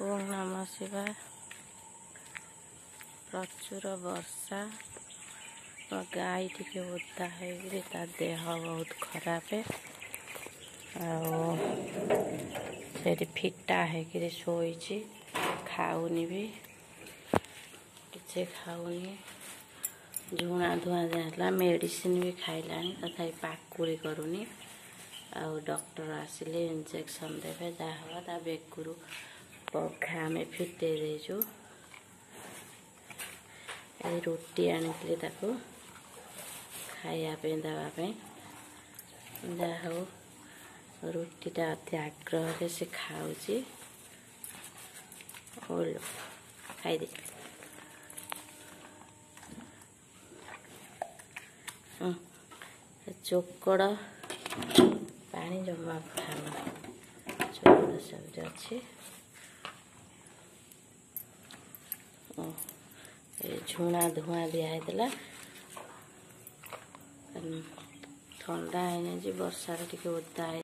ओम नमः शिवाय। प्रचुर वर्षा गाई टिके ओदा है ता देह बहुत खराब है। से फिटा है कि शोची खाऊनी भी किसी खाऊनी झुणा धुआ जाता मेडिसिन भी खाइला तथा पाकुरी करूनी। डॉक्टर आसिले इंजेक्शन देवे जहाँ ता बेकुरु पघा में फिटे देचु। रोटी आनी ताको खाइबा देवाई जहा रोटीटा अति आग्रह से खाऊँगी। खाईदे चोकड़ पानी जमा खाना चोकड़ सेमती अच्छी झुणा धुआ दिहला ठंडा है वर्षा टिके ओदा है।